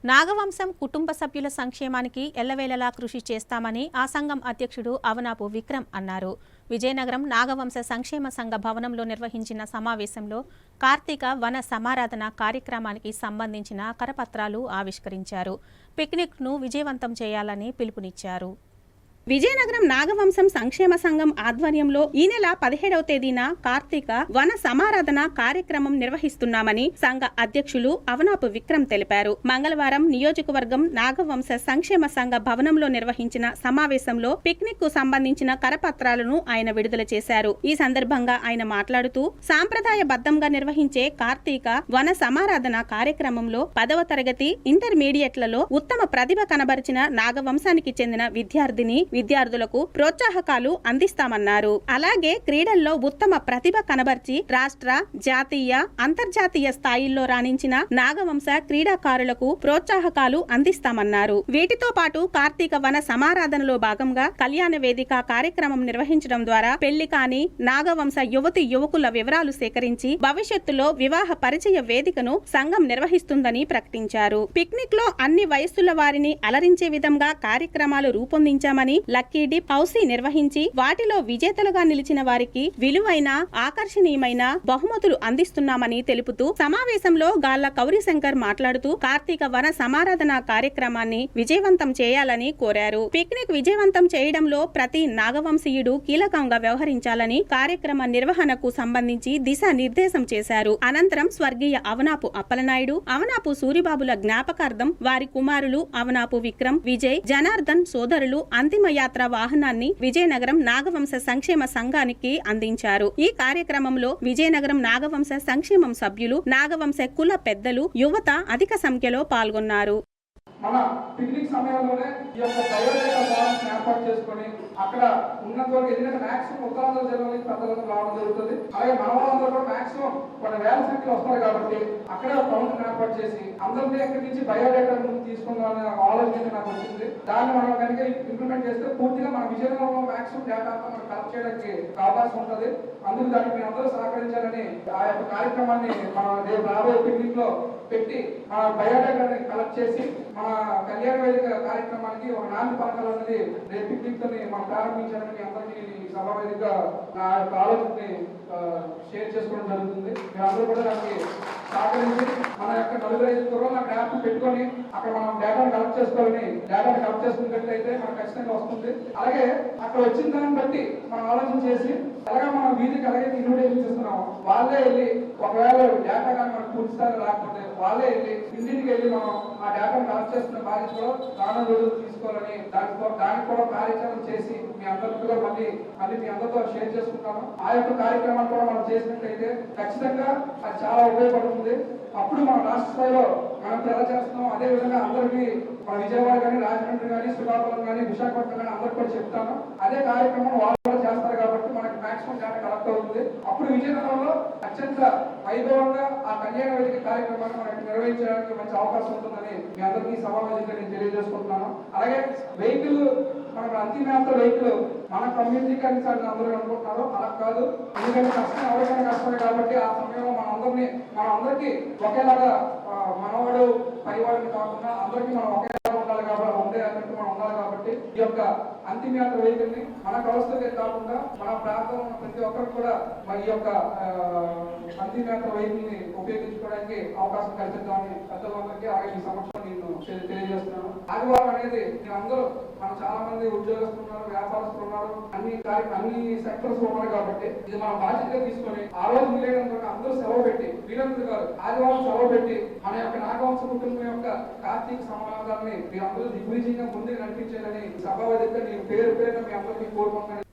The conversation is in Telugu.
నాగవంశం కుటుంబ సభ్యుల సంక్షేమానికి ఎల్లవేళలా కృషి చేస్తామని ఆ సంఘం అధ్యక్షుడు అవనాపు విక్రమ్ అన్నారు. విజయనగరం నాగవంశ సంక్షేమ సంఘ భవనంలో నిర్వహించిన సమావేశంలో కార్తీక వన సమారాధన కార్యక్రమానికి సంబంధించిన కరపత్రాలు ఆవిష్కరించారు. పిక్నిక్ను విజయవంతం చేయాలని పిలుపునిచ్చారు. విజయనగరం నాగవంశం సంక్షేమ సంఘం ఆధ్వర్యంలో ఈ నెల 17వ తేదీన కార్తీక వన సమారాధన కార్యక్రమం నిర్వహిస్తున్నామని సంఘ అధ్యక్షులు అవనాపు విక్రమ్ తెలిపారు. మంగళవారం నియోజకవర్గం నాగవంశ సంక్షేమ సంఘ భవనంలో నిర్వహించిన సమావేశంలో పిక్నిక్ కు సంబంధించిన కరపత్రాలను ఆయన విడుదల చేశారు. ఈ సందర్భంగా ఆయన మాట్లాడుతూ సాంప్రదాయబద్ధంగా నిర్వహించే కార్తీక వన సమారాధన కార్యక్రమంలో 10వ తరగతి ఇంటర్మీడియట్లలో ఉత్తమ ప్రతిభ కనబరిచిన నాగవంశానికి చెందిన విద్యార్థులకు ప్రోత్సాహకాలు అందిస్తామన్నారు. అలాగే క్రీడల్లో ఉత్తమ ప్రతిభ కనబర్చి రాష్ట్ర, జాతీయ, అంతర్జాతీయ స్థాయిల్లో రాణించిన నాగవంశ క్రీడాకారులకు ప్రోత్సాహకాలు అందిస్తామన్నారు. వీటితో పాటు కార్తీక వన సమారాధనలో భాగంగా కళ్యాణ వేదిక కార్యక్రమం నిర్వహించడం ద్వారా పెళ్లి కాని నాగవంశ యువతి యువకుల వివరాలు సేకరించి భవిష్యత్తులో వివాహ పరిచయ వేదికను సంఘం నిర్వహిస్తుందని ప్రకటించారు. పిక్నిక్ లో అన్ని వయస్సుల వారిని అలరించే విధంగా కార్యక్రమాలు రూపొందించామని, లక్కీ డిప్ హౌసీ నిర్వహించి వాటిలో విజేతలుగా నిలిచిన వారికి విలువైన, ఆకర్షణీయమైన బహుమతులు అందిస్తున్నామని తెలుపుతూ సమావేశంలో గాళ్ల కౌరిశంకర్ మాట్లాడుతూ కార్తీక వన సమారాధన కార్యక్రమాన్ని విజయవంతం చేయాలని కోరారు. పిక్నిక్ విజయవంతం చేయడంలో ప్రతి నాగవంశీయుడు కీలకంగా వ్యవహరించాలని కార్యక్రమ నిర్వహణకు సంబంధించి దిశానిర్దేశం చేశారు. అనంతరం స్వర్గీయ అవనాపు అప్పలనాయుడు, అవనాపు సూరిబాబుల జ్ఞాపకార్థం వారి కుమారులు అవనాపు విక్రమ్, విజయ్, జనార్దన్ సోదరులు అంతిమ యాత్ర వాహనాన్ని విజయనగరం నాగవంశ సంక్షేమ సంఘానికి అందించారు. ఈ కార్యక్రమంలో విజయనగరం నాగవంశ సంక్షేమం సభ్యులు, నాగవంశ కుల పెద్దలు, యువత అధిక సంఖ్యలో పాల్గొన్నారు. మన పిక్నిక్ సమయంలోనే ఈ యొక్క బయోడేటా ఫార్మ్స్ ఏర్పాటు చేసుకొని అక్కడ ఉన్నంత వరకు ఎందుకంటే మాక్సిమం ఉత్తరాంధ్ర జిల్లా నుంచి పెద్దలకు రావడం జరుగుతుంది. అలాగే మన వాళ్ళందరూ కూడా మాక్సిమం కొన్ని వేల సంఖ్యలో వస్తారు కాబట్టి అక్కడే ఒక కౌంటర్ ఏర్పాటు చేసి అందరినీ ఎక్కడి నుంచి బయోడేటా తీసుకుందామనే ఆలోచన నాకు వచ్చింది. దాన్ని మనం కనుక ఇంప్లిమెంట్ చేస్తే పూర్తిగా మన విజయనగరంలో మాక్సిమం డేటా మనం కలెక్ట్ చేయడానికి అవకాశం ఉంటుంది. అందుకు దానికి మీరు అందరూ సహకరించాలని ఆ యొక్క కార్యక్రమాన్ని మన రేపు రాబోయే పిక్నిక్ లో పెట్టి మన బయోడేటాని కలెక్ట్ చేసి మన కళ్యాణ వేదిక కార్యక్రమానికి ఒక నాంది పలకాలన్నది రేపు పిక్నిక్ తో మనం ప్రారంభించాలని అందరికీ సభా వేదిక నా యొక్క ఆలోచనని షేర్ చేసుకోవడం జరుగుతుంది. మీరందరూ కూడా దానికి సహకరించి మన యొక్క 4-5 కుర్రోళ్ళు అక్కడ యాప్ పెట్టుకొని అక్కడ మనం డేటాను కలెక్ట్ చేసుకోవాలని డేటాను కలెక్ట్ చేసుకున్నట్లయితే మనకు ఖచ్చితంగా వస్తుంది. అలాగే అక్కడ వచ్చిన దాన్ని బట్టి మనం ఆలోచన చేసి అలాగే మనం వీధికి అలాగే ఇన్విటేషన్ చేస్తున్నాం వాళ్ళే వెళ్ళి ఒకవేళ డేటా కానీ మనకు పూర్తి స్థాయిలో రాకపోతే వాళ్ళే వెళ్ళి ఇంటికి వెళ్ళి మనం ఆ డేటాను కలెక్ట్ చేస్తున్న బాధ్యత కూడా రానున్న రోజులు తీసుకోవాలని దానికి కూడా కార్యాచరణ చేసి మీ అందరితో మళ్ళీ మీ అందరితో షేర్ చేసుకుంటాము. ఆ యొక్క కార్యక్రమాన్ని కూడా మనం చేసినట్లయితే ఖచ్చితంగా అది చాలా ఉపయోగపడుతుంది. అప్పుడు మన రాష్ట్ర స్థాయిలో మనం ఎలా చేస్తున్నాం అదే విధంగా అందరికీ మన విజయవాడ కానీ, రాజమండ్రి కానీ, శ్రీకాకుళం కానీ, విశాఖపట్నం కానీ అందరికి కూడా చెప్తాను. అదే కార్యక్రమం వాళ్ళు కూడా చేస్తారు కాబట్టి మనకి మాక్సిమం డేటా కలెక్ట్ అవుతుంది. అప్పుడు విజయనగరంలో అత్యంత వైభవంగా ఆ కళ్యాణ వేదిక కార్యక్రమాన్ని మనకి నిర్వహించడానికి మంచి అవకాశం ఉంటుందని మీ అందరికీ సమావేశంగా నేను తెలియజేసుకుంటున్నాను. అలాగే వెహికల్ మనకు అంతిమయాత్ర వెహికల్ మన కమ్యూనిటీకి అని అందరూ అనుకుంటున్నారు. అలా కాదు, ఎందుకంటే కష్టం ఎవరికైనా కష్టమే కాబట్టి ఆ సమయంలో మన అందరికీ ఒకేలాగా మనవాడు పైవాడిని కాకుండా అందరికీ మనం ఒకేలాగా ఉండాలి కాబట్టి మనం ఉండాలి కాబట్టి ఈ యొక్క అంతిమయాత్ర వెహికల్ ని మన వ్యవస్థకే కాకుండా మన ప్రాంతంలో ఉన్న ప్రతి ఒక్కరికి కూడా ఈ యొక్క అంతిమయాత్ర వెహికల్ ని ఉపయోగించుకోవడానికి అవకాశం కల్పిద్దామని పెద్దలందరికీ అలాగే ఈ సంవత్సరం నేను తెలియజేస్తున్నాను. ఆదివారం అనేది అందరూ మనం చాలా మంది ఉద్యోగస్తులు ఉన్నారు, వ్యాపారస్తులు ఉన్నారు, అన్ని సెక్టర్స్ ఉన్నారు కాబట్టి ఇది మన బాధ్యతగా తీసుకొని ఆ రోజు వీలైనంత అందరూ సెలవు పెట్టి వీరందరూ గారు ఆదివారం సెలవు పెట్టి మన యొక్క నాగవంశ కుటుంబం యొక్క కార్తీక సమాధానాన్ని మీరు అందరూ దిగ్విజయంగా ముందుకు నడిపించాలని సభా వేదికగా నేను పేరు మీ అందరికీ కోరుకుంటున్నాను.